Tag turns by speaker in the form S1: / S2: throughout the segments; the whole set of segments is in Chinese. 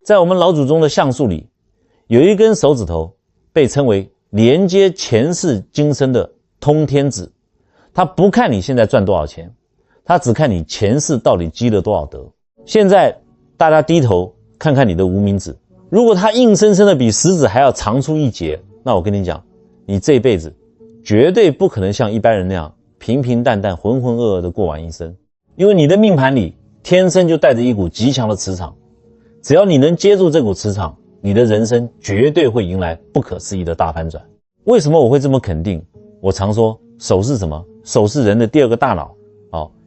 S1: 在我们老祖宗的相术里，有一根手指头被称为连接前世今生的通天指，他不看你现在赚多少钱，他只看你前世到底积了多少德。现在大家低头看看你的无名指，如果它硬生生的比食指还要长出一截，那我跟你讲，你这辈子绝对不可能像一般人那样平平淡淡浑浑噩噩的过完一生，因为你的命盘里天生就带着一股极强的磁场，只要你能接住这股磁场，你的人生绝对会迎来不可思议的大翻转。为什么我会这么肯定？我常说手是什么？手是人的第二个大脑。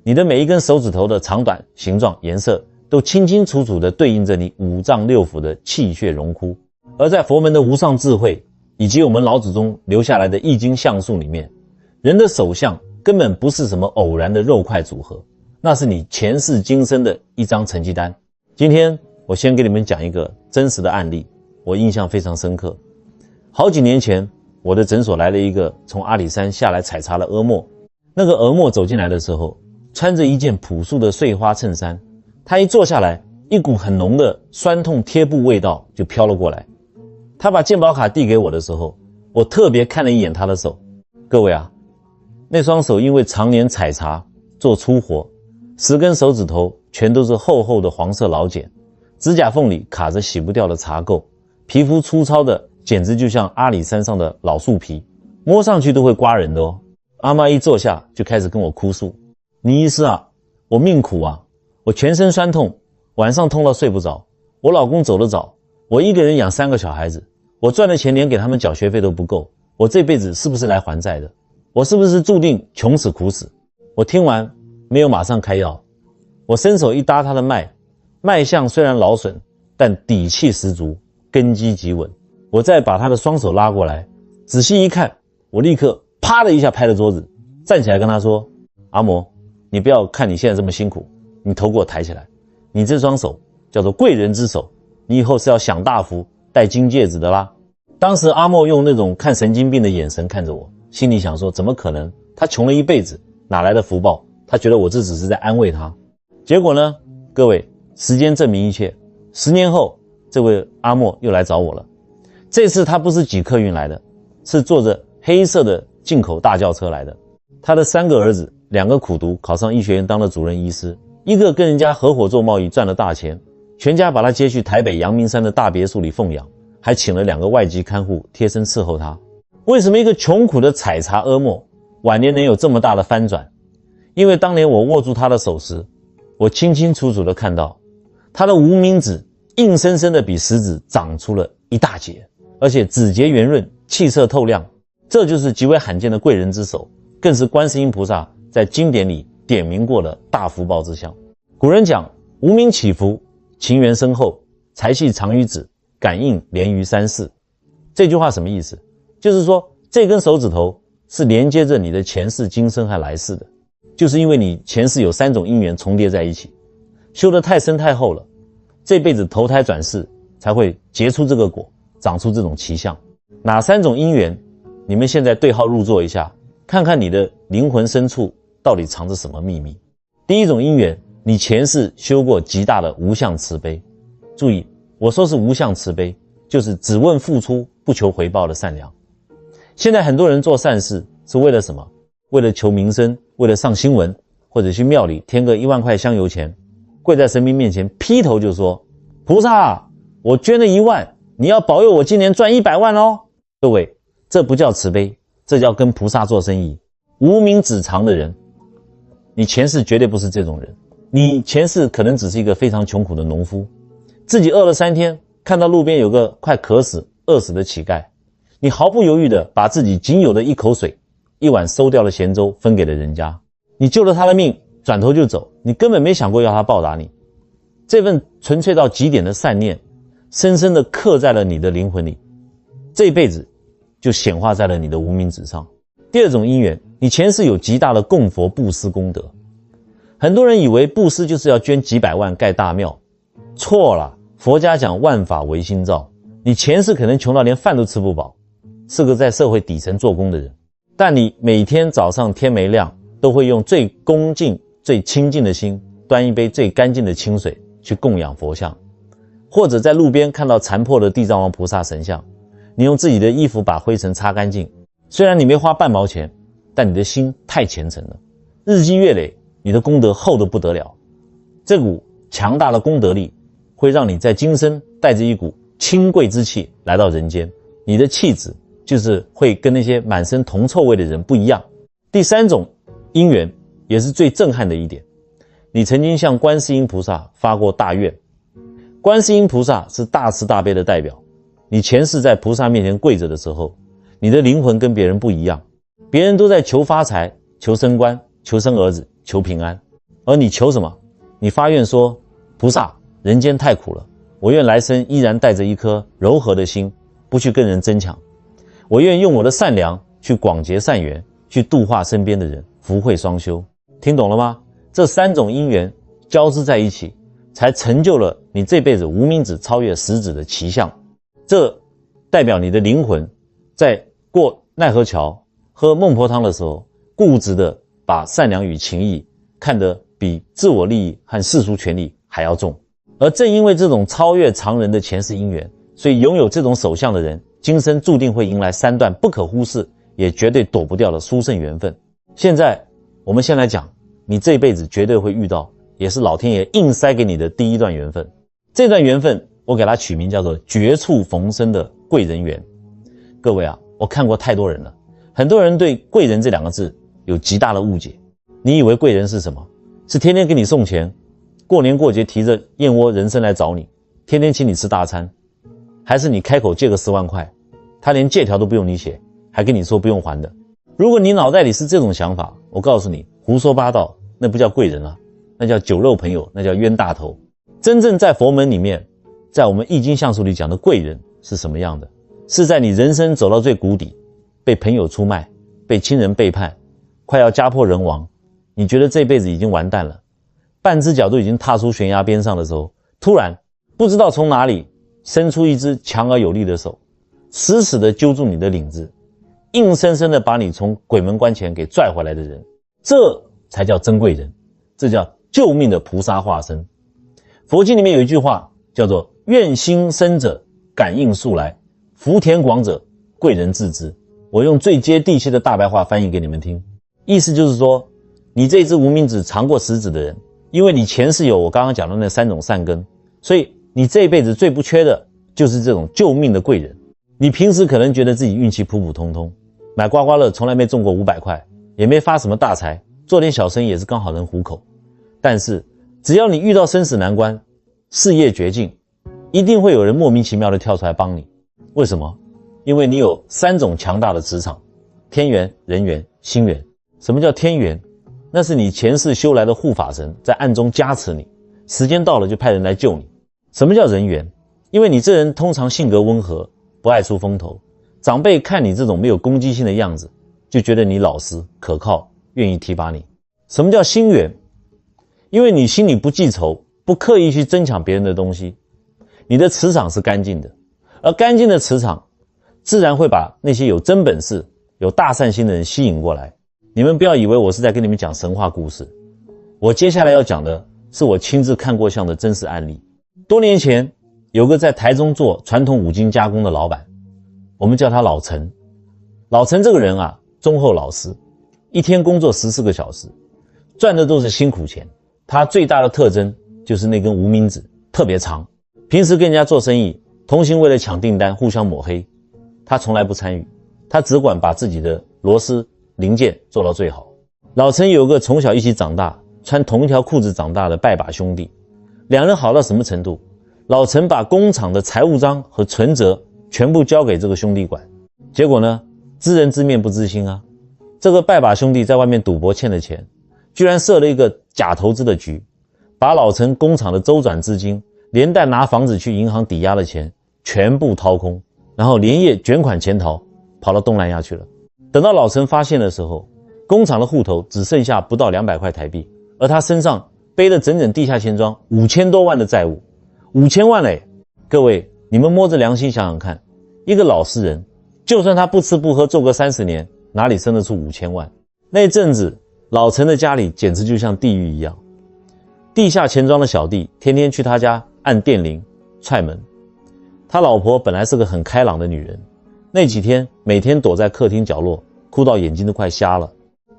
S1: 你的每一根手指头的长短、形状、颜色都清清楚楚地对应着你五脏六腑的气血荣枯。而在佛门的无上智慧以及我们老祖宗留下来的易经相术里面，人的手相根本不是什么偶然的肉块组合，那是你前世今生的一张成绩单。今天我先给你们讲一个真实的案例，我印象非常深刻。好几年前，我的诊所来了一个从阿里山下来采茶的婀娜。那个婀娜走进来的时候，穿着一件朴素的碎花衬衫，她一坐下来，一股很浓的酸痛贴布味道就飘了过来。她把健保卡递给我的时候，我特别看了一眼她的手。各位啊，那双手因为常年采茶做粗活，10根手指头全都是厚厚的黄色老茧，指甲缝里卡着洗不掉的茶垢，皮肤粗糙的简直就像阿里山上的老树皮，摸上去都会刮人的哦。阿嬷一坐下就开始跟我哭诉，倪医师啊，我命苦啊，我全身酸痛，晚上痛到睡不着，我老公走得早，我一个人养3个小孩子，我赚的钱连给他们缴学费都不够，我这辈子是不是来还债的？我是不是注定穷死苦死？我听完没有马上开药，我伸手一搭他的脉，脉象虽然劳损，但底气十足，根基极稳。我再把他的双手拉过来，仔细一看，我立刻啪的一下拍了桌子，站起来跟他说，阿嬷，你不要看你现在这么辛苦，你头给我抬起来，你这双手叫做贵人之手，你以后是要享大福戴金戒指的啦。当时阿嬷用那种看神经病的眼神看着我，心里想说怎么可能，他穷了一辈子哪来的福报，他觉得我这只是在安慰他。结果呢，各位，时间证明一切，10年后这位阿嬷又来找我了。这次他不是挤客运来的，是坐着黑色的进口大轿车来的。他的3个儿子，2个苦读考上医学院当了主任医师，一个跟人家合伙做贸易赚了大钱，全家把他接去台北阳明山的大别墅里奉养，还请了2个外籍看护贴身伺候他。为什么一个穷苦的采茶婀娜晚年能有这么大的翻转？因为当年我握住他的手时，我清清楚楚地看到他的无名指硬生生地比食指长出了一大截，而且指节圆润，气色透亮，这就是极为罕见的贵人之手，更是观世音菩萨在经典里点明过的大福报之象。古人讲，无名起伏，情缘深厚，财气长于指，感应连于3世。这句话什么意思？就是说这根手指头是连接着你的前世今生和来世的，就是因为你前世有3种因缘重叠在一起，修得太深太厚了，这辈子投胎转世才会结出这个果，长出这种奇象。哪3种因缘？你们现在对号入座一下，看看你的灵魂深处到底藏着什么秘密。第一种因缘，你前世修过极大的无相慈悲。注意，我说是无相慈悲，就是只问付出不求回报的善良。现在很多人做善事是为了什么？为了求名声，为了上新闻，或者去庙里添个1万块香油钱，跪在神明面前劈头就说，菩萨，我捐了1万，你要保佑我今年赚100万哦。各位，这不叫慈悲，这叫跟菩萨做生意。无名指长的人，你前世绝对不是这种人，你前世可能只是一个非常穷苦的农夫，自己饿了3天，看到路边有个快渴死饿死的乞丐，你毫不犹豫地把自己仅有的一口水1碗馊掉的咸粥分给了人家，你救了他的命，转头就走，你根本没想过要他报答你。这份纯粹到极点的善念深深地刻在了你的灵魂里，这一辈子就显化在了你的无名指上。第二种因缘，你前世有极大的供佛布施功德。很多人以为布施就是要捐几百万盖大庙，错了，佛家讲万法唯心造。你前世可能穷到连饭都吃不饱，是个在社会底层做工的人，但你每天早上天没亮都会用最恭敬最清净的心端一杯最干净的清水去供养佛像，或者在路边看到残破的地藏王菩萨神像，你用自己的衣服把灰尘擦干净，虽然你没花半毛钱，但你的心太虔诚了，日积月累，你的功德厚得不得了。这股强大的功德力会让你在今生带着一股清贵之气来到人间，你的气质就是会跟那些满身铜臭味的人不一样。第三种因缘也是最震撼的一点，你曾经向观世音菩萨发过大愿。观世音菩萨是大慈大悲的代表，你前世在菩萨面前跪着的时候，你的灵魂跟别人不一样，别人都在求发财、求升官、求生儿子、求平安，而你求什么？你发愿说，菩萨，人间太苦了，我愿来生依然带着一颗柔和的心，不去跟人争抢，我愿用我的善良去广结善缘，去度化身边的人，福慧双修。听懂了吗？这三种因缘交织在一起，才成就了你这辈子无名指超越食指的奇象。这代表你的灵魂在过奈何桥、喝孟婆汤的时候，固执的把善良与情义看得比自我利益和世俗权利还要重。而正因为这种超越常人的前世因缘，所以拥有这种手相的人，今生注定会迎来三段不可忽视也绝对躲不掉的殊胜缘分。现在我们先来讲你这辈子绝对会遇到，也是老天爷硬塞给你的第一段缘分。这段缘分我给它取名叫做绝处逢生的贵人缘。各位啊，我看过太多人了，很多人对贵人这两个字有极大的误解。你以为贵人是什么？是天天给你送钱，过年过节提着燕窝人参来找你，天天请你吃大餐？还是你开口借个10万块，他连借条都不用你写，还跟你说不用还的？如果你脑袋里是这种想法，我告诉你，胡说八道，那不叫贵人啊，那叫酒肉朋友，那叫冤大头。真正在佛门里面，在我们易经相术里讲的贵人是什么样的？是在你人生走到最谷底，被朋友出卖，被亲人背叛，快要家破人亡，你觉得这辈子已经完蛋了，半只脚都已经踏出悬崖边上的时候，突然不知道从哪里伸出一只强而有力的手，死死地揪住你的领子，硬生生地把你从鬼门关前给拽回来的人，这才叫真贵人，这叫救命的菩萨化身。佛经里面有一句话叫做愿心深者感应速来，福田广者贵人自知。我用最接地气的大白话翻译给你们听，意思就是说，你这只无名指长过食指的人，因为你前世有我刚刚讲的那3种善根，所以你这一辈子最不缺的就是这种救命的贵人。你平时可能觉得自己运气普普通通，买刮刮乐从来没中过500块，也没发什么大财，做点小生意也是刚好能糊口。但是只要你遇到生死难关，事业绝境，一定会有人莫名其妙的跳出来帮你。为什么？因为你有3种强大的磁场，天缘、人缘、心缘。什么叫天缘？那是你前世修来的护法神在暗中加持你，时间到了就派人来救你。什么叫人缘？因为你这人通常性格温和，不爱出风头，长辈看你这种没有攻击性的样子，就觉得你老实可靠，愿意提拔你。什么叫心缘？因为你心里不记仇，不刻意去争抢别人的东西，你的磁场是干净的，而干净的磁场自然会把那些有真本事、有大善心的人吸引过来。你们不要以为我是在跟你们讲神话故事，我接下来要讲的是我亲自看过相的真实案例。多年前有个在台中做传统五金加工的老板，我们叫他老陈。老陈这个人啊，忠厚老实，一天工作14个小时，赚的都是辛苦钱。他最大的特征就是那根无名指特别长，平时跟人家做生意，同行为了抢订单互相抹黑，他从来不参与，他只管把自己的螺丝零件做到最好。老陈有个从小一起长大，穿同一条裤子长大的拜把兄弟，两人好到什么程度？老陈把工厂的财务章和存折全部交给这个兄弟管，结果呢，知人知面不知心啊，这个拜把兄弟在外面赌博欠的钱，居然设了一个假投资的局，把老陈工厂的周转资金连带拿房子去银行抵押的钱全部掏空，然后连夜卷款潜逃，跑到东南亚去了。等到老陈发现的时候，工厂的户头只剩下不到200块台币，而他身上背了整整地下钱庄5000多万的债务，5000万嘞！各位，你们摸着良心想想看，一个老实人，就算他不吃不喝做个30年，哪里生得出5000万？那阵子老陈的家里简直就像地狱一样，地下钱庄的小弟天天去他家按电铃，踹门。他老婆本来是个很开朗的女人，那几天每天躲在客厅角落，哭到眼睛都快瞎了。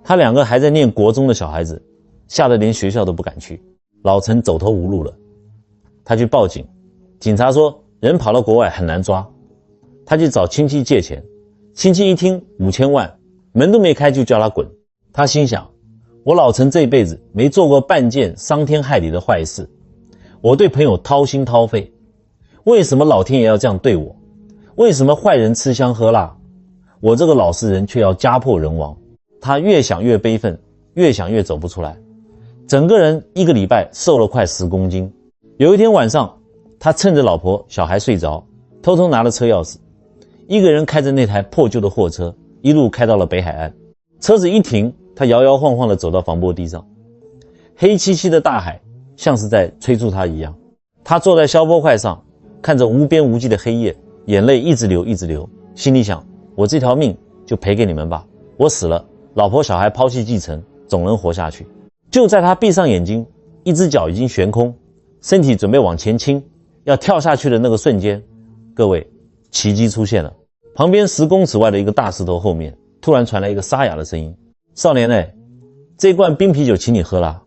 S1: 他2个还在念国中的小孩子，吓得连学校都不敢去。老陈走投无路了，他去报警，警察说人跑到国外很难抓。他去找亲戚借钱，亲戚一听5000万，门都没开就叫他滚。他心想，我老陈这辈子没做过半件伤天害理的坏事，我对朋友掏心掏肺，为什么老天爷要这样对我？为什么坏人吃香喝辣，我这个老实人却要家破人亡？他越想越悲愤，越想越走不出来，整个人1个礼拜瘦了快10公斤。有一天晚上，他趁着老婆小孩睡着，偷偷拿了车钥匙，一个人开着那台破旧的货车，一路开到了北海岸。车子一停，他摇摇晃晃地走到防波堤上，黑漆漆的大海像是在催促他一样。他坐在消波块上，看着无边无际的黑夜，眼泪一直流一直流，心里想，我这条命就赔给你们吧，我死了，老婆小孩抛弃继承，总能活下去。就在他闭上眼睛，一只脚已经悬空，身体准备往前倾，要跳下去的那个瞬间，各位，奇迹出现了。旁边10公尺外的一个大石头后面，突然传来一个沙哑的声音，少年这罐冰啤酒请你喝啦，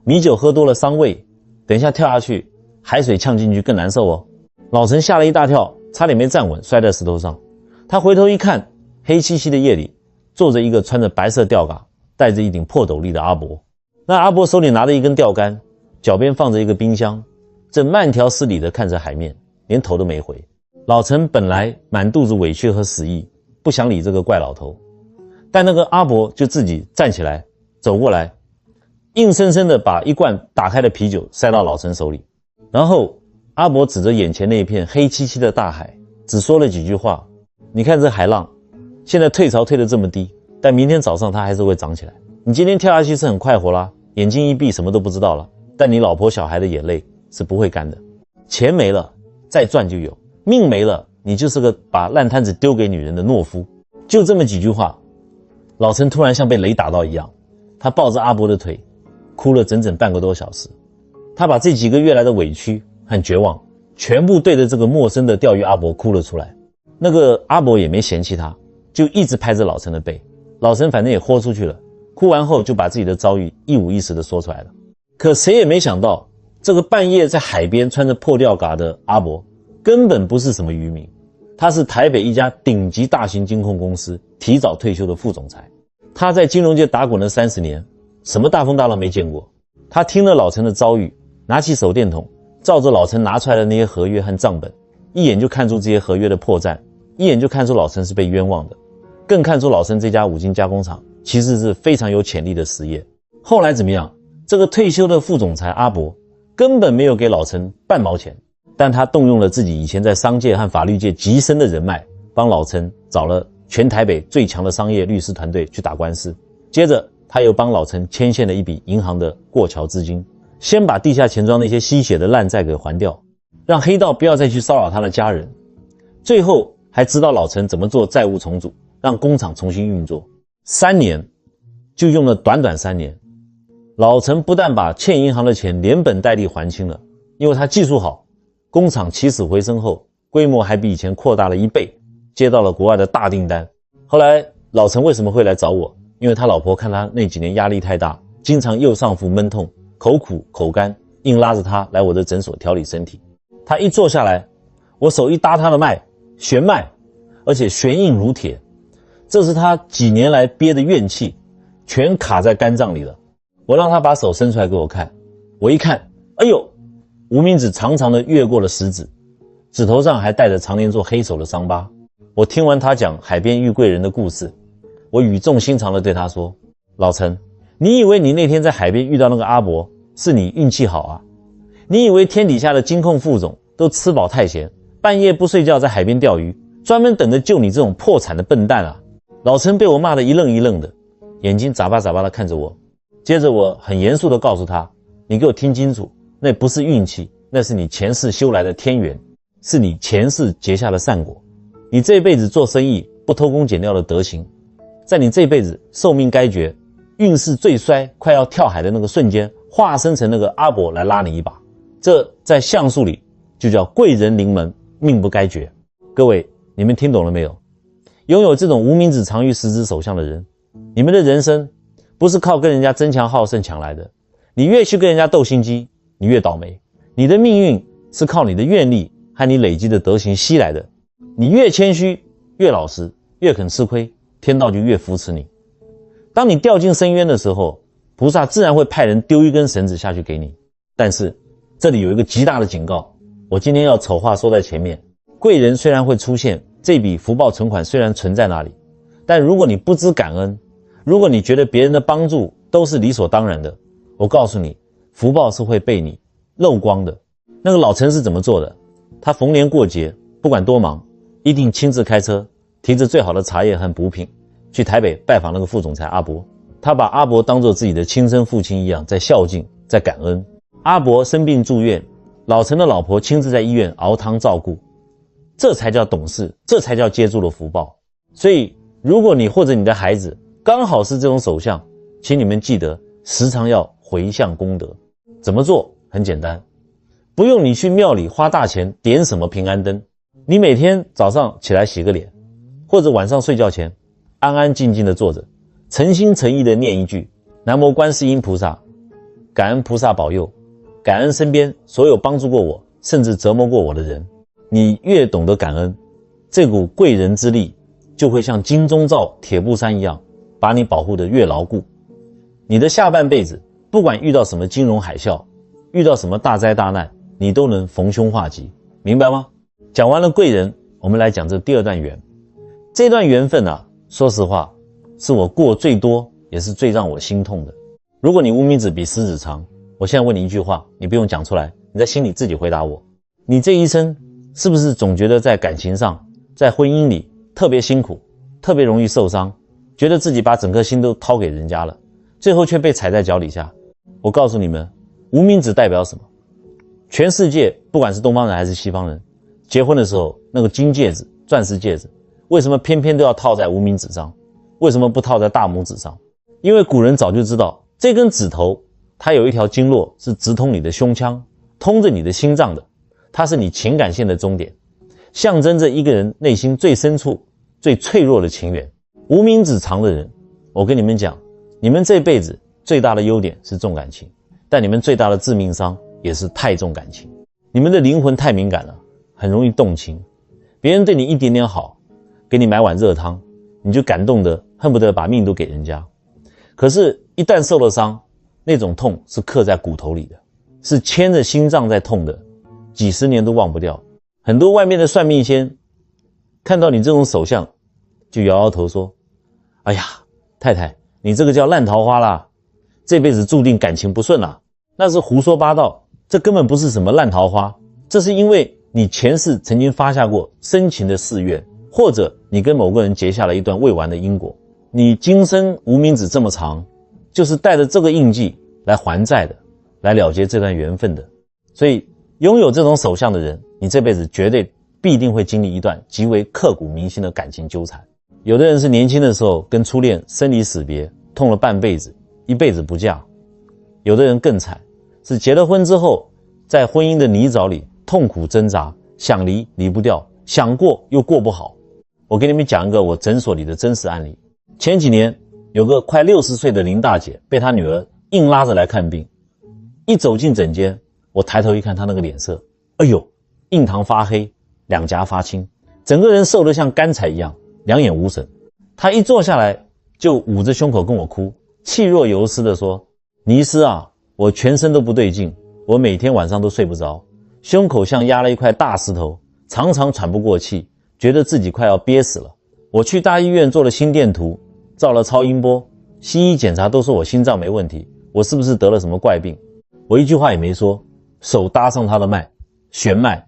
S1: 米酒喝多了伤胃，等一下跳下去，海水呛进去更难受哦。老陈吓了一大跳，差点没站稳，摔在石头上。他回头一看，黑漆漆的夜里，坐着一个穿着白色吊嘎，戴着一顶破斗笠的阿伯。那阿伯手里拿着一根钓竿，脚边放着一个冰箱，正慢条斯理地看着海面，连头都没回。老陈本来满肚子委屈和死意，不想理这个怪老头，但那个阿伯就自己站起来，走过来，硬生生地把一罐打开的啤酒塞到老陈手里。然后阿伯指着眼前那一片黑漆漆的大海，只说了几句话，你看这海浪，现在退潮退得这么低，但明天早上它还是会涨起来。你今天跳下去是很快活啦，眼睛一闭什么都不知道了，但你老婆小孩的眼泪是不会干的。钱没了再赚就有，命没了你就是个把烂摊子丢给女人的懦夫。就这么几句话，老陈突然像被雷打到一样，他抱着阿伯的腿哭了整整半个多小时。他把这几个月来的委屈和绝望全部对着这个陌生的钓鱼阿伯哭了出来。那个阿伯也没嫌弃他，就一直拍着老陈的背。老陈反正也豁出去了，哭完后就把自己的遭遇一五一十的说出来了。可谁也没想到，这个半夜在海边穿着破吊嘎的阿伯根本不是什么渔民，他是台北一家顶级大型金控公司提早退休的副总裁。他在金融界打滚了30年，什么大风大浪没见过。他听了老陈的遭遇，拿起手电筒照着老陈拿出来的那些合约和账本，一眼就看出这些合约的破绽，一眼就看出老陈是被冤枉的，更看出老陈这家五金加工厂其实是非常有潜力的实业。后来怎么样？这个退休的副总裁阿伯根本没有给老陈半毛钱，但他动用了自己以前在商界和法律界极深的人脉，帮老陈找了全台北最强的商业律师团队去打官司。接着他又帮老陈牵线了一笔银行的过桥资金，先把地下钱庄那些吸血的烂债给还掉，让黑道不要再去骚扰他的家人。最后还指导老陈怎么做债务重组，让工厂重新运作。3年，就用了短短3年，老陈不但把欠银行的钱连本带利还清了，因为他技术好，工厂起死回生后规模还比以前扩大了1倍，接到了国外的大订单。后来老陈为什么会来找我？因为他老婆看他那几年压力太大，经常右上腹闷痛，口苦口干，硬拉着他来我的诊所调理身体。他一坐下来，我手一搭他的脉，弦脉，而且弦硬如铁，这是他几年来憋的怨气全卡在肝脏里了。我让他把手伸出来给我看，我一看，哎呦，无名指长长的越过了食指，指头上还带着常年做黑手的伤疤。我听完他讲海边遇贵人的故事，我语重心长地对他说，老陈，你以为你那天在海边遇到那个阿伯是你运气好啊？你以为天底下的金控副总都吃饱太闲，半夜不睡觉在海边钓鱼，专门等着救你这种破产的笨蛋啊？老陈被我骂得一愣一愣的，眼睛眨巴眨巴地看着我。接着我很严肃地告诉他，你给我听清楚，那不是运气，那是你前世修来的天缘，是你前世结下的善果。你这辈子做生意不偷工减料的德行，在你这辈子寿命该绝，运势最衰，快要跳海的那个瞬间，化身成那个阿伯来拉你一把。这在相术里就叫贵人临门，命不该绝。各位，你们听懂了没有？拥有这种无名指藏于食指手相的人，你们的人生不是靠跟人家争强好胜抢来的，你越去跟人家斗心机，你越倒霉。你的命运是靠你的愿力和你累积的德行吸来的，你越谦虚，越老实，越肯吃亏，天道就越扶持你。当你掉进深渊的时候，菩萨自然会派人丢一根绳子下去给你。但是这里有一个极大的警告，我今天要丑话说在前面，贵人虽然会出现，这笔福报存款虽然存在那里，但如果你不知感恩，如果你觉得别人的帮助都是理所当然的，我告诉你，福报是会被你漏光的。那个老陈是怎么做的？他逢年过节不管多忙，一定亲自开车，提着最好的茶叶和补品去台北拜访那个副总裁阿伯。他把阿伯当作自己的亲生父亲一样，在孝敬，在感恩。阿伯生病住院，老陈的老婆亲自在医院熬汤照顾，这才叫懂事，这才叫接住了福报。所以如果你或者你的孩子刚好是这种手相，请你们记得时常要回向功德。怎么做？很简单，不用你去庙里花大钱点什么平安灯，你每天早上起来洗个脸，或者晚上睡觉前安安静静的坐着，诚心诚意的念一句南无观世音菩萨，感恩菩萨保佑，感恩身边所有帮助过我甚至折磨过我的人。你越懂得感恩，这股贵人之力就会像金钟罩铁布衫一样把你保护得越牢固。你的下半辈子不管遇到什么金融海啸，遇到什么大灾大难，你都能逢凶化吉，明白吗？讲完了贵人，我们来讲这第二段缘。这段缘分啊，说实话是我过最多也是最让我心痛的。如果你无名指比食指长，我现在问你一句话，你不用讲出来，你在心里自己回答我。你这一生是不是总觉得在感情上，在婚姻里特别辛苦，特别容易受伤，觉得自己把整颗心都掏给人家了，最后却被踩在脚底下？我告诉你们，无名指代表什么？全世界不管是东方人还是西方人，结婚的时候那个金戒指、钻石戒指，为什么偏偏都要套在无名指上？为什么不套在大拇指上？因为古人早就知道，这根指头它有一条经络是直通你的胸腔，通着你的心脏的，它是你情感线的终点，象征着一个人内心最深处最脆弱的情缘。无名指长的人，我跟你们讲，你们这辈子最大的优点是重感情，但你们最大的致命伤也是太重感情。你们的灵魂太敏感了，很容易动情，别人对你一点点好，给你买碗热汤，你就感动得恨不得把命都给人家。可是一旦受了伤，那种痛是刻在骨头里的，是牵着心脏在痛的，几十年都忘不掉。很多外面的算命仙看到你这种手相就摇摇头说，哎呀，太太，你这个叫烂桃花啦，这辈子注定感情不顺啦。那是胡说八道，这根本不是什么烂桃花，这是因为你前世曾经发下过深情的誓愿，或者你跟某个人结下了一段未完的因果。你今生无名指这么长，就是带着这个印记来还债的，来了结这段缘分的。所以拥有这种手相的人，你这辈子绝对必定会经历一段极为刻骨铭心的感情纠缠。有的人是年轻的时候跟初恋生离死别，痛了半辈子，一辈子不嫁。有的人更惨，是结了婚之后在婚姻的泥沼里痛苦挣扎，想离离不掉，想过又过不好。我给你们讲一个我诊所里的真实案例。前几年有个快60岁的林大姐被她女儿硬拉着来看病，一走进诊间，我抬头一看她那个脸色，哎呦，印堂发黑，两颊发青，整个人瘦得像干柴一样，两眼无神。她一坐下来就捂着胸口跟我哭，气若游丝地说，倪医师啊，我全身都不对劲，我每天晚上都睡不着，胸口像压了一块大石头，常常喘不过气，觉得自己快要憋死了。我去大医院做了心电图，照了超音波，西医检查都说我心脏没问题，我是不是得了什么怪病？我一句话也没说，手搭上他的脉，弦脉，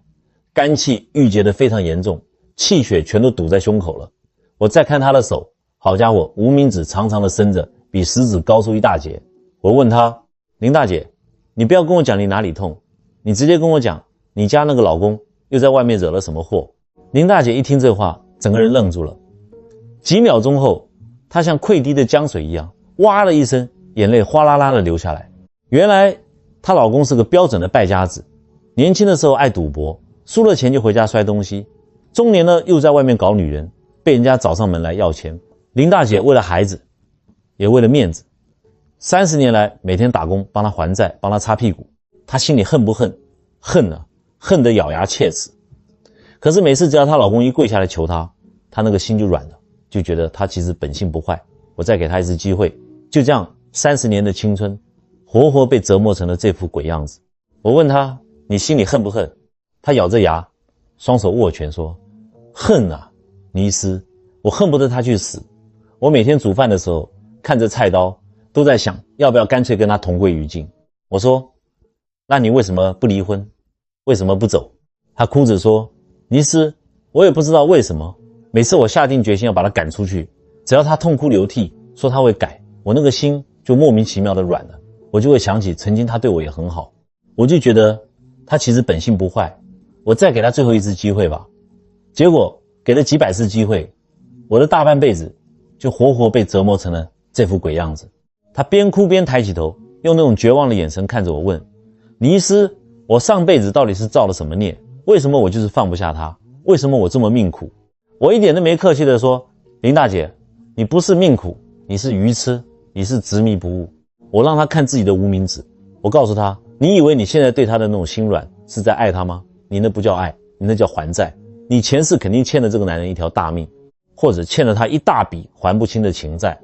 S1: 肝气郁结得非常严重，气血全都堵在胸口了。我再看他的手，好家伙，无名指长长的伸着，比食指高出一大截。我问他，林大姐，你不要跟我讲你哪里痛，你直接跟我讲你家那个老公又在外面惹了什么祸。林大姐一听这话，整个人愣住了。几秒钟后，她像溃堤的江水一样，哇了一声，眼泪哗啦啦的流下来。原来她老公是个标准的败家子，年轻的时候爱赌博，输了钱就回家摔东西，中年呢又在外面搞女人，被人家找上门来要钱。林大姐为了孩子，也为了面子，30年来每天打工帮他还债，帮他擦屁股。她心里恨不恨？恨啊，恨得咬牙切齿。可是每次只要她老公一跪下来求她，她那个心就软了，就觉得她其实本性不坏，我再给她一次机会。就这样30年的青春活活被折磨成了这副鬼样子。我问她，你心里恨不恨？她咬着牙，双手握拳说，恨啊，尼斯，我恨不得他去死。我每天煮饭的时候看着菜刀都在想，要不要干脆跟他同归于尽。我说，那你为什么不离婚？为什么不走？他哭着说，尼斯，我也不知道为什么，每次我下定决心要把他赶出去，只要他痛哭流涕说他会改，我那个心就莫名其妙的软了。我就会想起曾经他对我也很好，我就觉得他其实本性不坏，我再给他最后一次机会吧。结果给了几百次机会，我的大半辈子就活活被折磨成了这副鬼样子。他边哭边抬起头，用那种绝望的眼神看着我问，尼斯，我上辈子到底是造了什么孽？为什么我就是放不下他？为什么我这么命苦？我一点都没客气地说，林大姐，你不是命苦，你是愚痴，你是执迷不悟。我让他看自己的无名指，我告诉他，你以为你现在对他的那种心软是在爱他吗？你那不叫爱，你那叫还债。你前世肯定欠了这个男人一条大命，或者欠了他一大笔还不清的情债，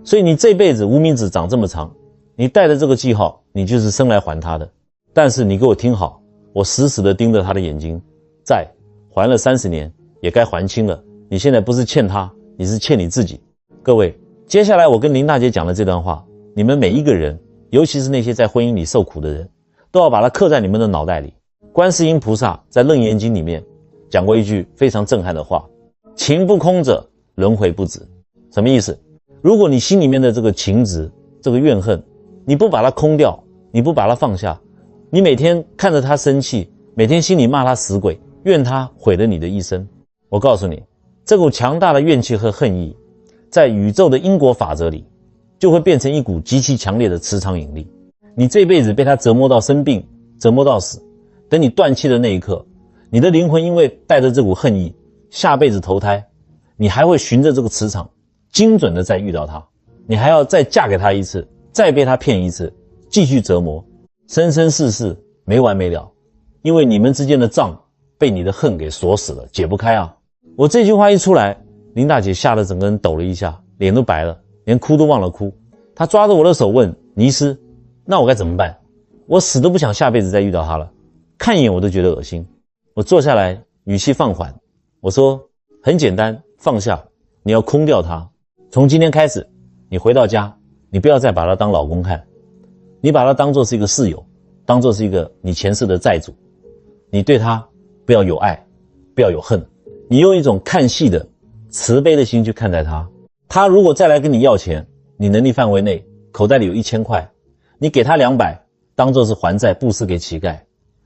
S1: 所以你这辈子无名指长这么长，你带着这个记号，你就是生来还他的。但是你给我听好，我死死地盯着他的眼睛，债还了30年，也该还清了。你现在不是欠他，你是欠你自己。各位，接下来我跟林大姐讲的这段话，你们每一个人，尤其是那些在婚姻里受苦的人，都要把它刻在你们的脑袋里。观世音菩萨在楞严经里面讲过一句非常震撼的话，情不空者轮回不止。什么意思？如果你心里面的这个情执，这个怨恨，你不把它空掉，你不把它放下，你每天看着他生气，每天心里骂他死鬼，怨他毁了你的一生，我告诉你，这股强大的怨气和恨意在宇宙的因果法则里就会变成一股极其强烈的磁场引力。你这辈子被他折磨到生病，折磨到死，等你断气的那一刻，你的灵魂因为带着这股恨意，下辈子投胎，你还会循着这个磁场精准的再遇到他，你还要再嫁给他一次，再被他骗一次，继续折磨，生生世世没完没了。因为你们之间的账被你的恨给锁死了，解不开啊。我这句话一出来，林大姐吓得整个人抖了一下，脸都白了，连哭都忘了哭。她抓着我的手问，尼斯，那我该怎么办？我死都不想下辈子再遇到他了，看一眼我都觉得恶心。我坐下来，语气放缓，我说，很简单，放下，你要空掉他。从今天开始，你回到家，你不要再把他当老公看，你把他当作是一个室友，当作是一个你前世的债主。你对他不要有爱，不要有恨，你用一种看戏的慈悲的心去看待他。他如果再来跟你要钱，你能力范围内口袋里有1000块，你给他200，当作是还债布施给乞丐。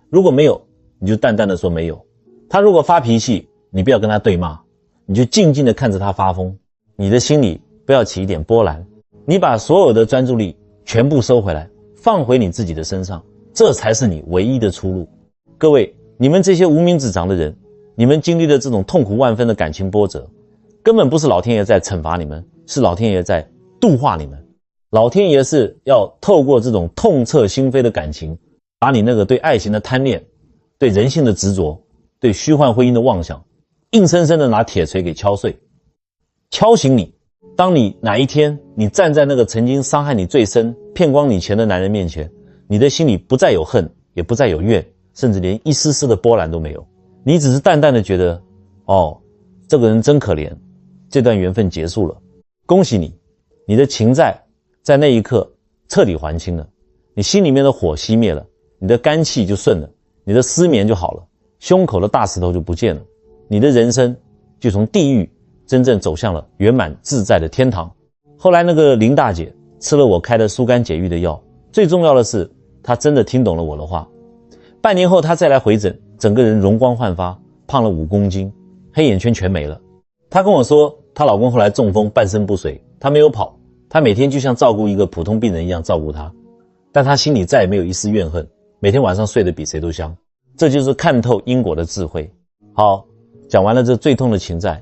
S1: 如果没有，你就淡淡的说没有。他如果发脾气，你不要跟他对骂，你就静静的看着他发疯，你的心里不要起一点波澜，你把所有的专注力全部收回来，放回你自己的身上，这才是你唯一的出路。各位，你们这些无名指掌的人，你们经历了这种痛苦万分的感情波折，根本不是老天爷在惩罚你们，是老天爷在度化你们。老天爷是要透过这种痛彻心扉的感情，把你那个对爱情的贪恋，对人性的执着，对虚幻婚姻的妄想，硬生生的拿铁锤给敲碎，敲醒你。当你哪一天你站在那个曾经伤害你最深，骗光你钱的男人面前，你的心里不再有恨，也不再有怨，甚至连一丝丝的波澜都没有，你只是淡淡的觉得，哦，这个人真可怜，这段缘分结束了，恭喜你，你的情债在那一刻彻底还清了，你心里面的火熄灭了，你的肝气就顺了，你的失眠就好了，胸口的大石头就不见了，你的人生就从地狱真正走向了圆满自在的天堂。后来那个林大姐吃了我开的疏肝解郁的药，最重要的是她真的听懂了我的话。半年后她再来回诊，整个人容光焕发，胖了5公斤，黑眼圈全没了。她跟我说她老公后来中风半身不遂，她没有跑，她每天就像照顾一个普通病人一样照顾他，但她心里再也没有一丝怨恨，每天晚上睡得比谁都香。这就是看透因果的智慧。好，讲完了这最痛的情债，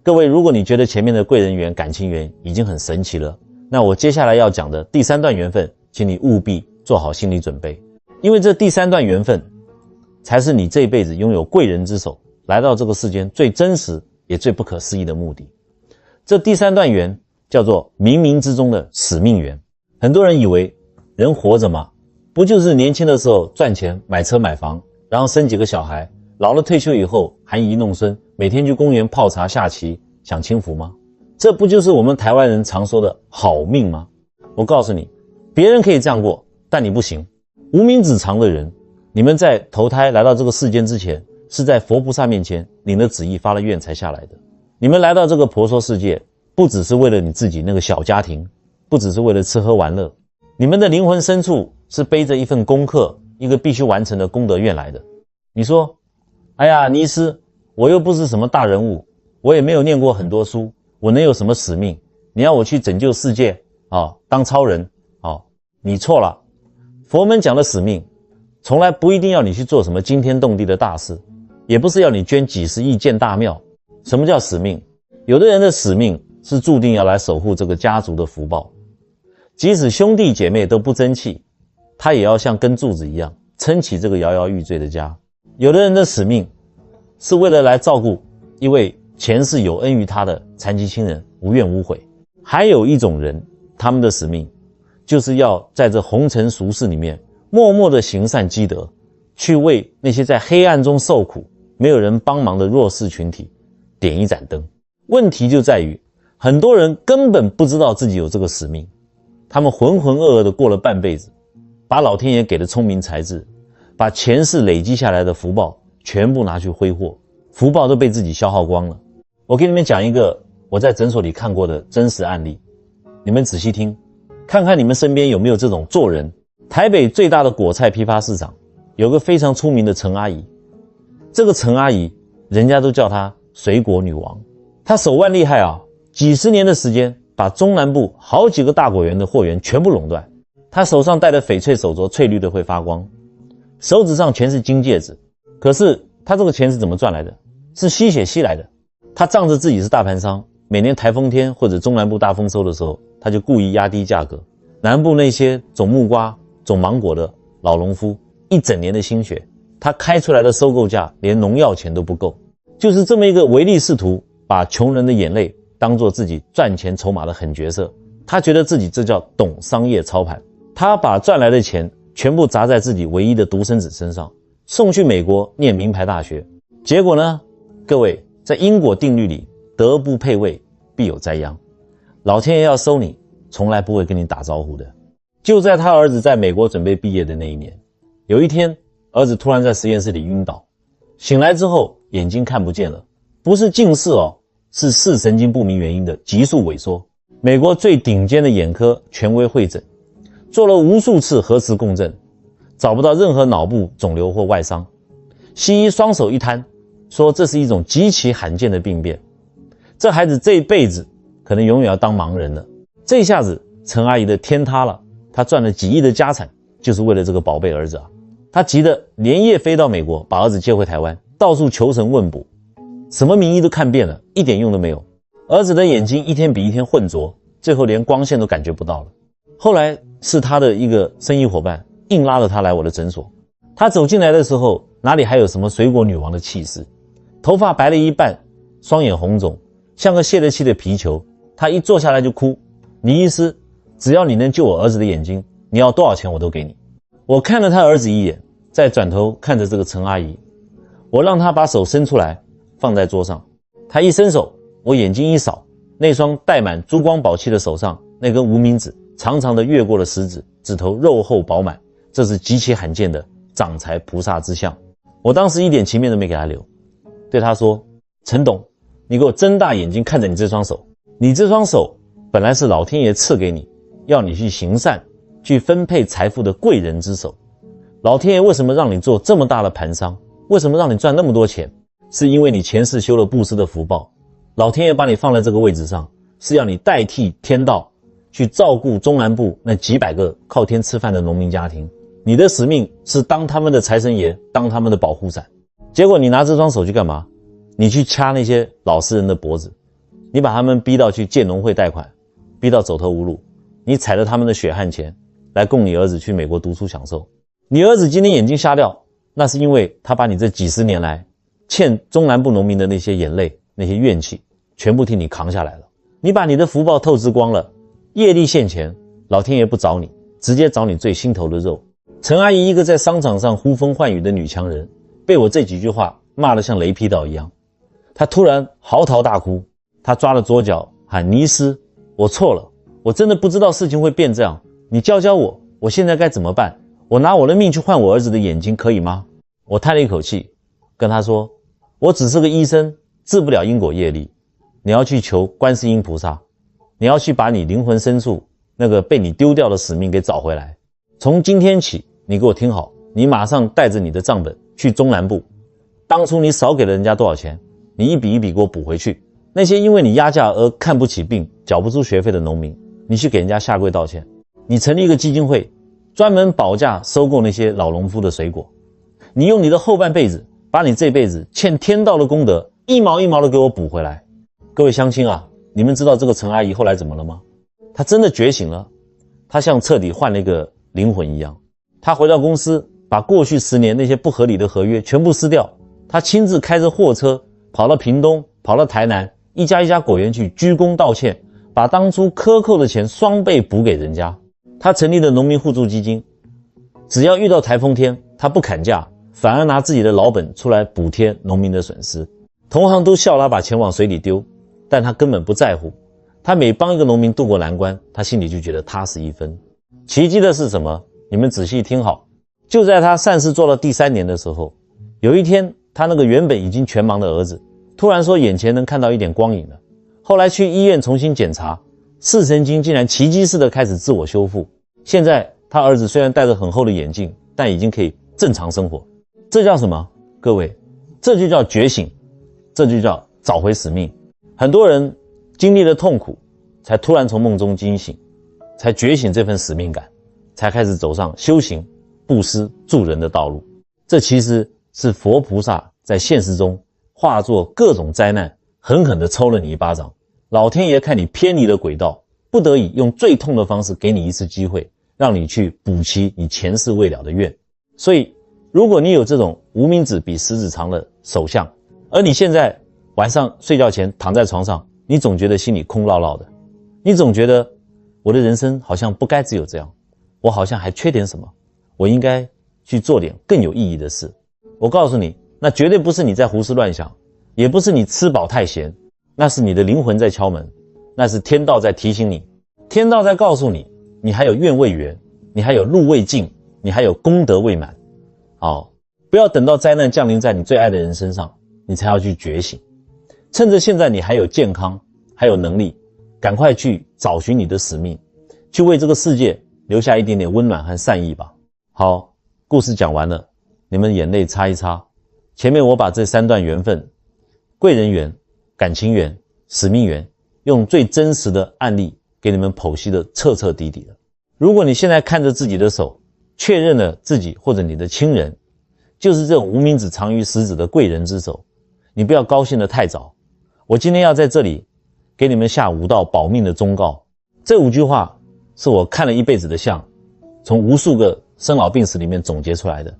S1: 各位，如果你觉得前面的贵人缘、感情缘已经很神奇了，那我接下来要讲的第3段缘分，请你务必做好心理准备，因为这第3段缘分才是你这一辈子拥有贵人之手，来到这个世间最真实也最不可思议的目的。这第3段缘叫做冥冥之中的使命缘。很多人以为人活着嘛，不就是年轻的时候赚钱买车买房，然后生几个小孩，老了退休以后含饴弄孙，每天去公园泡茶下棋享清福吗？这不就是我们台湾人常说的好命吗？我告诉你，别人可以这样过，但你不行。无名指长的人，你们在投胎来到这个世间之前，是在佛菩萨面前领了旨意发了愿才下来的。你们来到这个婆娑世界，不只是为了你自己那个小家庭，不只是为了吃喝玩乐，你们的灵魂深处是背着一份功课，一个必须完成的功德愿来的。你说，哎呀，尼师，我又不是什么大人物，我也没有念过很多书，我能有什么使命？你要我去拯救世界当超人你错了。佛门讲的使命，从来不一定要你去做什么惊天动地的大事，也不是要你捐几十亿建大庙。什么叫使命？有的人的使命是注定要来守护这个家族的福报，即使兄弟姐妹都不争气，他也要像根柱子一样撑起这个摇摇欲坠的家。有的人的使命是为了来照顾一位前世有恩于他的残疾亲人，无怨无悔。还有一种人，他们的使命就是要在这红尘俗世里面默默的行善积德，去为那些在黑暗中受苦没有人帮忙的弱势群体点一盏灯。问题就在于很多人根本不知道自己有这个使命，他们浑浑噩噩的过了半辈子，把老天爷给的聪明才智，把前世累积下来的福报全部拿去挥霍，福报都被自己消耗光了。我给你们讲一个我在诊所里看过的真实案例，你们仔细听，看看你们身边有没有这种做人。台北最大的果菜批发市场有个非常出名的陈阿姨，这个陈阿姨人家都叫她水果女王，她手腕厉害几十年的时间把中南部好几个大果园的货源全部垄断。她手上戴的翡翠手镯翠绿的会发光，手指上全是金戒指。可是她这个钱是怎么赚来的？是吸血吸来的。她仗着自己是大盘商，每年台风天或者中南部大丰收的时候，她就故意压低价格。南部那些种木瓜种芒果的老农夫一整年的心血，他开出来的收购价连农药钱都不够。就是这么一个唯利是图，把穷人的眼泪当作自己赚钱筹码的狠角色。他觉得自己这叫懂商业操盘，他把赚来的钱全部砸在自己唯一的独生子身上，送去美国念名牌大学。结果呢，各位，在因果定律里，德不配位必有灾殃。老天爷要收你，从来不会跟你打招呼的。就在他儿子在美国准备毕业的那一年，有一天，儿子突然在实验室里晕倒，醒来之后眼睛看不见了，不是近视是视神经不明原因的急速萎缩。美国最顶尖的眼科权威会诊，做了无数次核磁共振，找不到任何脑部肿瘤或外伤。西医双手一摊，说这是一种极其罕见的病变，这孩子这一辈子可能永远要当盲人了。这下子陈阿姨的天塌了，她赚了几亿的家产，就是为了这个宝贝儿子她急得连夜飞到美国，把儿子接回台湾，到处求神问卜，什么名医都看遍了，一点用都没有。儿子的眼睛一天比一天混浊，最后连光线都感觉不到了。后来是他的一个生意伙伴硬拉着他来我的诊所。他走进来的时候，哪里还有什么水果女王的气势，头发白了一半，双眼红肿，像个泄了气的皮球。他一坐下来就哭，倪医师，只要你能救我儿子的眼睛，你要多少钱我都给你。我看了他儿子一眼，再转头看着这个陈阿姨，我让他把手伸出来放在桌上。他一伸手，我眼睛一扫，那双戴满珠光宝气的手上那根无名指长长的越过了食指，指头肉厚饱满，这是极其罕见的长财菩萨之相。我当时一点情面都没给他留，对他说，陈董，你给我睁大眼睛看着你这双手，你这双手本来是老天爷赐给你，要你去行善，去分配财富的贵人之手。老天爷为什么让你做这么大的盘商？为什么让你赚那么多钱？是因为你前世修了布施的福报。老天爷把你放在这个位置上，是要你代替天道去照顾中南部那几百个靠天吃饭的农民家庭。你的使命是当他们的财神爷，当他们的保护伞。结果你拿这双手去干嘛？你去掐那些老实人的脖子，你把他们逼到去借农会贷款，逼到走投无路，你踩了他们的血汗钱来供你儿子去美国读书享受。你儿子今天眼睛瞎掉，那是因为他把你这几十年来欠中南部农民的那些眼泪，那些怨气全部替你扛下来了。你把你的福报透支光了，业力现前，老天爷不找你，直接找你最心头的肉。陈阿姨一个在商场上呼风唤雨的女强人，被我这几句话骂得像雷劈到一样。她突然嚎啕大哭，她抓了左脚喊尼斯，我错了，我真的不知道事情会变这样，你教教我，我现在该怎么办？我拿我的命去换我儿子的眼睛可以吗？我叹了一口气，跟她说，我只是个医生，治不了因果业力，你要去求观世音菩萨，你要去把你灵魂深处那个被你丢掉的使命给找回来。从今天起，你给我听好，你马上带着你的账本去中南部，当初你少给了人家多少钱，你一笔一笔给我补回去。那些因为你压价而看不起病缴不出学费的农民，你去给人家下跪道歉。你成立一个基金会，专门保价收购那些老农夫的水果。你用你的后半辈子把你这辈子欠天道的功德一毛一毛的给我补回来。各位乡亲啊，你们知道这个陈阿姨后来怎么了吗？她真的觉醒了，她像彻底换了一个灵魂一样。她回到公司，把过去10年那些不合理的合约全部撕掉。她亲自开着货车跑到屏东，跑到台南，一家一家果园去鞠躬道歉，把当初克扣的钱双倍补给人家。她成立了农民互助基金，只要遇到台风天，她不砍价，反而拿自己的老本出来补贴农民的损失。同行都笑她把钱往水里丢，但她根本不在乎。她每帮一个农民渡过难关，她心里就觉得踏实一分。奇迹的是什么？你们仔细听好，就在她善事做到第3年的时候，有一天她那个原本已经全盲的儿子突然说眼前能看到一点光影了。后来去医院重新检查，视神经竟然奇迹似的开始自我修复。现在他儿子虽然戴着很厚的眼镜，但已经可以正常生活。这叫什么？各位，这就叫觉醒，这就叫找回使命。很多人经历了痛苦，才突然从梦中惊醒，才觉醒这份使命感，才开始走上修行、布施、助人的道路。这其实是佛菩萨在现实中化作各种灾难，狠狠地抽了你一巴掌。老天爷看你偏离了轨道，不得已用最痛的方式给你一次机会，让你去补齐你前世未了的愿。所以如果你有这种无名指比食指长的手相，而你现在晚上睡觉前躺在床上，你总觉得心里空落落的，你总觉得我的人生好像不该只有这样，我好像还缺点什么，我应该去做点更有意义的事。我告诉你，那绝对不是你在胡思乱想，也不是你吃饱太闲，那是你的灵魂在敲门，那是天道在提醒你，天道在告诉你，你还有愿未圆，你还有路未尽，你还有功德未满。好，不要等到灾难降临在你最爱的人身上，你才要去觉醒。趁着现在你还有健康，还有能力，赶快去找寻你的使命，去为这个世界留下一点点温暖和善意吧。好，故事讲完了，你们眼泪擦一擦。前面我把这3段缘分，贵人缘、感情缘、使命缘，用最真实的案例给你们剖析的彻彻底底了。如果你现在看着自己的手，确认了自己或者你的亲人就是这种无名指长于食指的贵人之手，你不要高兴得太早。我今天要在这里给你们下5道保命的忠告。这5句话是我看了一辈子的相，从无数个生老病死里面总结出来的。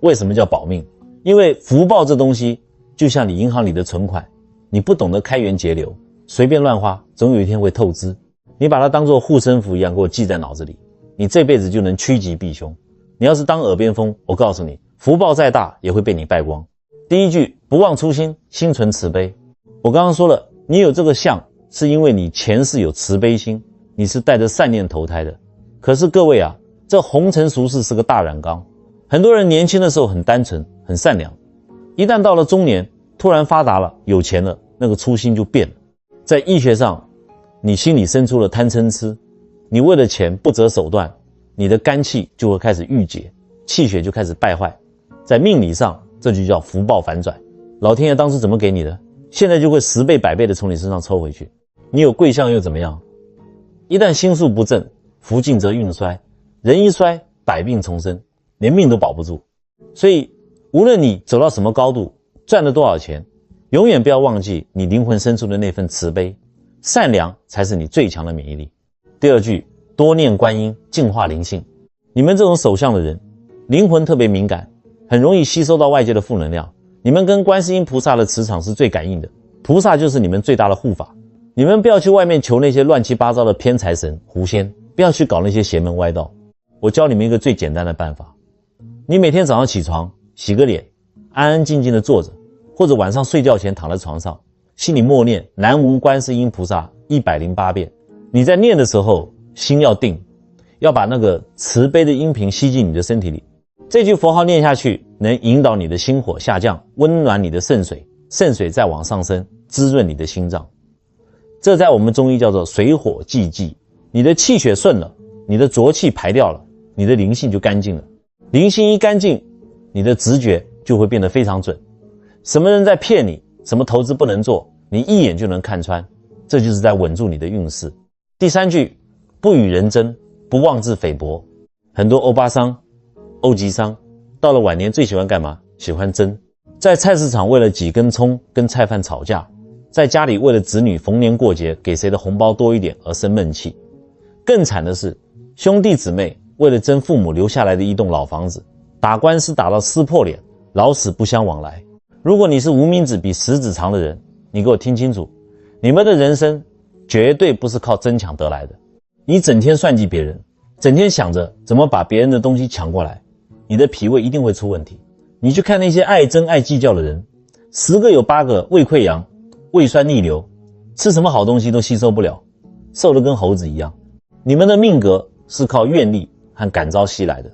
S1: 为什么叫保命？因为福报这东西就像你银行里的存款，你不懂得开源节流，随便乱花，总有一天会透支。你把它当作护身符一样给我记在脑子里，你这辈子就能趋吉避凶。你要是当耳边风，我告诉你，福报再大也会被你败光。第一句，不忘初心，心存慈悲。我刚刚说了，你有这个相，是因为你前世有慈悲心，你是带着善念投胎的。可是各位啊，这红尘俗世是个大染缸，很多人年轻的时候很单纯很善良，一旦到了中年，突然发达了有钱了，那个初心就变了。在医学上，你心里生出了贪嗔痴，你为了钱不择手段，你的肝气就会开始郁结，气血就开始败坏。在命理上，这就叫福报反转。老天爷当时怎么给你的，现在就会10倍100倍的从你身上抽回去。你有贵相又怎么样？一旦心术不正，福尽则运衰，人一衰，百病丛生，连命都保不住。所以无论你走到什么高度，赚了多少钱，永远不要忘记你灵魂深处的那份慈悲，善良才是你最强的免疫力。第二句，多念观音，净化灵性。你们这种手相的人，灵魂特别敏感，很容易吸收到外界的负能量。你们跟观世音菩萨的磁场是最感应的，菩萨就是你们最大的护法。你们不要去外面求那些乱七八糟的偏财神、狐仙，不要去搞那些邪门歪道。我教你们一个最简单的办法，你每天早上起床，洗个脸，安安静静的坐着，或者晚上睡觉前躺在床上，心里默念南无观世音菩萨108遍。你在念的时候，心要定，要把那个慈悲的音频吸进你的身体里。这句佛号念下去，能引导你的心火下降，温暖你的肾水，肾水再往上升，滋润你的心脏。这在我们中医叫做水火既济。你的气血顺了，你的浊气排掉了，你的灵性就干净了。灵性一干净，你的直觉就会变得非常准。什么人在骗你，什么投资不能做，你一眼就能看穿，这就是在稳住你的运势。第三句，不与人争，不妄自菲薄。很多欧巴桑、欧吉桑到了晚年最喜欢干嘛？喜欢争。在菜市场为了几根葱跟菜贩吵架，在家里为了子女逢年过节给谁的红包多一点而生闷气。更惨的是，兄弟姊妹为了争父母留下来的一栋老房子，打官司打到撕破脸，老死不相往来。如果你是无名指比食指长的人，你给我听清楚，你们的人生绝对不是靠争抢得来的。你整天算计别人，整天想着怎么把别人的东西抢过来，你的脾胃一定会出问题。你去看那些爱争爱计较的人，10个有8个胃溃疡、胃酸逆流，吃什么好东西都吸收不了，瘦得跟猴子一样。你们的命格是靠愿力和感召吸来的，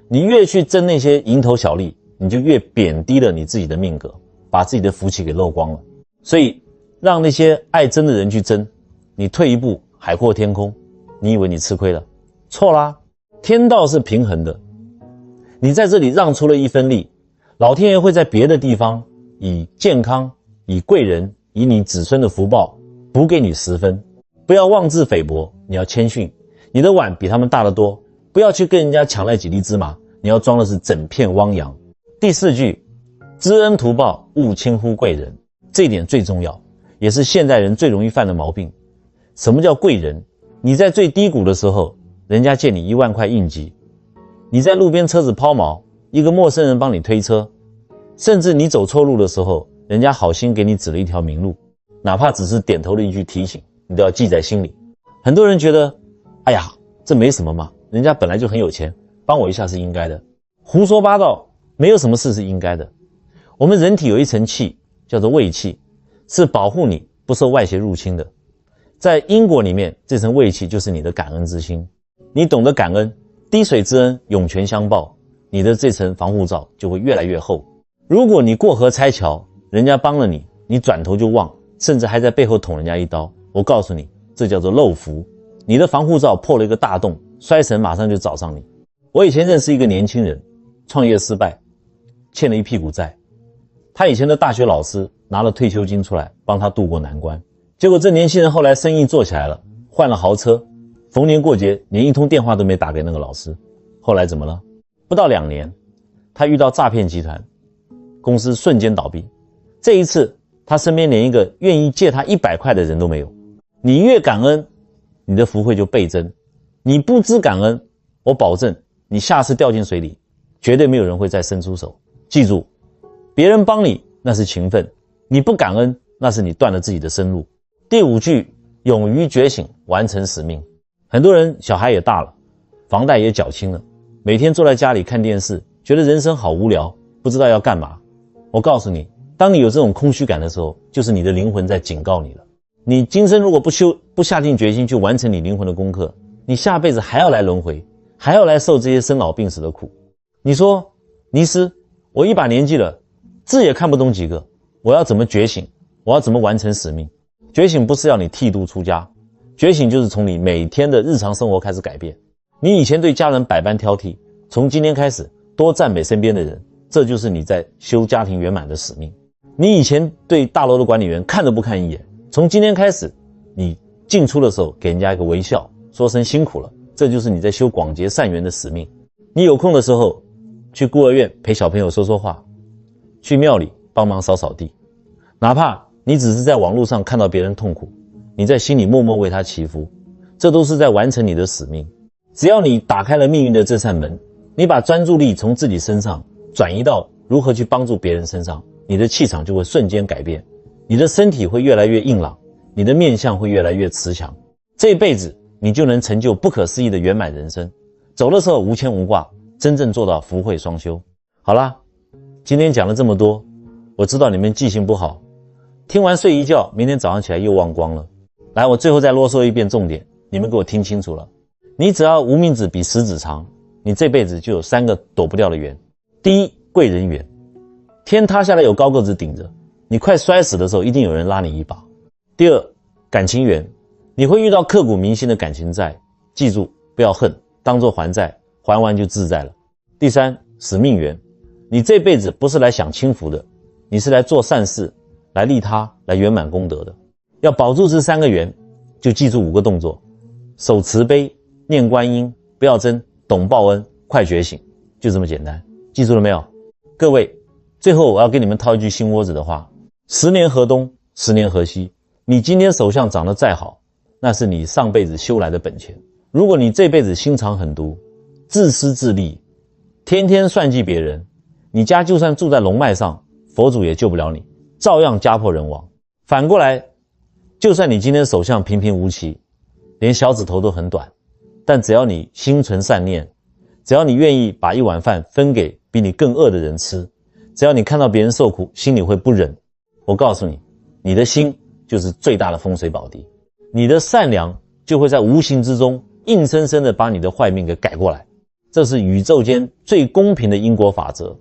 S1: 你越去争那些蝇头小利，你就越贬低了你自己的命格，把自己的福气给漏光了。所以让那些爱争的人去争，你退一步海阔天空，你以为你吃亏了？错啦，天道是平衡的，你在这里让出了1分力，老天爷会在别的地方以健康、以贵人、以你子孙的福报补给你10分。不要妄自菲薄，你要谦逊，你的碗比他们大得多，不要去跟人家抢来几粒芝麻，你要装的是整片汪洋。第4句，知恩图报，勿轻忽贵人。这一点最重要，也是现代人最容易犯的毛病。什么叫贵人？你在最低谷的时候，人家借你1万块应急，你在路边车子抛锚，一个陌生人帮你推车，甚至你走错路的时候，人家好心给你指了一条明路，哪怕只是点头的一句提醒，你都要记在心里。很多人觉得，哎呀，这没什么嘛，人家本来就很有钱，帮我一下是应该的。胡说八道，没有什么事是应该的。我们人体有一层气，叫做胃气，是保护你不受外邪入侵的。在因果里面，这层胃气就是你的感恩之心。你懂得感恩，滴水之恩涌泉相报，你的这层防护罩就会越来越厚。如果你过河拆桥，人家帮了你，你转头就忘，甚至还在背后捅人家一刀，我告诉你，这叫做漏福。你的防护罩破了一个大洞，衰神马上就找上你。我以前认识一个年轻人，创业失败，欠了一屁股债。他以前的大学老师拿了退休金出来帮他渡过难关，结果这年轻人后来生意做起来了，换了豪车，逢年过节连一通电话都没打给那个老师。后来怎么了？不到2年，他遇到诈骗集团，公司瞬间倒闭。这一次他身边连一个愿意借他100块的人都没有。你越感恩，你的福慧就倍增。你不知感恩，我保证你下次掉进水里，绝对没有人会再伸出手。记住，别人帮你那是情分，你不感恩那是你断了自己的生路。第5句，勇于觉醒，完成使命。很多人小孩也大了，房贷也缴清了，每天坐在家里看电视，觉得人生好无聊，不知道要干嘛。我告诉你，当你有这种空虚感的时候，就是你的灵魂在警告你了。你今生如果不下定决心去完成你灵魂的功课，你下辈子还要来轮回，还要来受这些生老病死的苦。你说，尼斯，我一把年纪了，字也看不懂几个，我要怎么觉醒？我要怎么完成使命？觉醒不是要你剃度出家，觉醒就是从你每天的日常生活开始改变。你以前对家人百般挑剔，从今天开始多赞美身边的人，这就是你在修家庭圆满的使命。你以前对大楼的管理员看都不看一眼，从今天开始，你进出的时候给人家一个微笑，说声辛苦了，这就是你在修广结善缘的使命。你有空的时候去孤儿院陪小朋友说说话，去庙里帮忙扫扫地，哪怕你只是在网络上看到别人痛苦，你在心里默默为他祈福，这都是在完成你的使命。只要你打开了命运的这扇门，你把专注力从自己身上转移到如何去帮助别人身上，你的气场就会瞬间改变，你的身体会越来越硬朗，你的面相会越来越慈祥，这一辈子你就能成就不可思议的圆满人生，走的时候无牵无挂，真正做到福慧双修。好啦，今天讲了这么多，我知道你们记性不好，听完睡一觉，明天早上起来又忘光了。来，我最后再啰嗦一遍重点，你们给我听清楚了。你只要无名指比食指长，你这辈子就有3个躲不掉的缘。第一，贵人缘，天塌下来有高个子顶着，你快摔死的时候一定有人拉你一把。第二，感情缘，你会遇到刻骨铭心的感情债，记住不要恨，当作还债，还完就自在了。第三，使命缘，你这辈子不是来享清福的，你是来做善事，来利他，来圆满功德的。要保住这3个缘，就记住5个动作：守慈悲，念观音，不要争，懂报恩，快觉醒，就这么简单。记住了没有？各位，最后我要给你们套一句心窝子的话：10年河东，10年河西。你今天手相长得再好，那是你上辈子修来的本钱。如果你这辈子心肠狠毒，自私自利，天天算计别人，你家就算住在龙脉上，佛祖也救不了你，照样家破人亡。反过来，就算你今天手相平平无奇，连小指头都很短，但只要你心存善念，只要你愿意把一碗饭分给比你更饿的人吃，只要你看到别人受苦，心里会不忍，我告诉你，你的心就是最大的风水宝地，你的善良就会在无形之中硬生生的把你的坏命给改过来。这是宇宙间最公平的因果法则。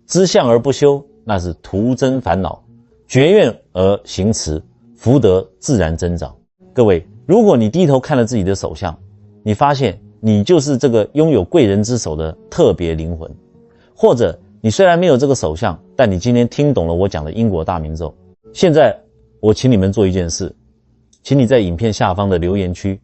S1: 知相而不修，那是徒增烦恼；觉愿而行持，福德自然增长。各位，如果你低头看了自己的手相，你发现你就是这个拥有贵人之手的特别灵魂，或者你虽然没有这个手相，但你今天听懂了我讲的因果大明咒。现在我请你们做一件事，请你在影片下方的留言区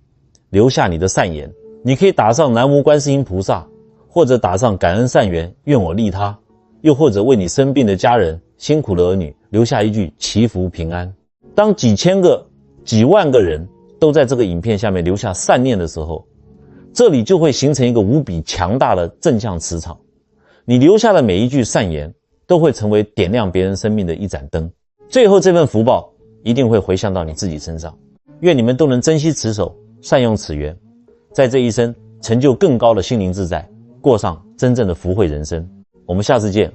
S1: 留下你的善言，你可以打上南无观世音菩萨，或者打上感恩善缘，愿我利他，又或者为你生病的家人、辛苦的儿女留下一句祈福平安。当几千个、几万个人都在这个影片下面留下善念的时候，这里就会形成一个无比强大的正向磁场。你留下的每一句善言都会成为点亮别人生命的一盏灯，最后这份福报一定会回向到你自己身上。愿你们都能珍惜此手，善用此缘，在这一生成就更高的心灵自在，过上真正的福慧人生。我们下次见。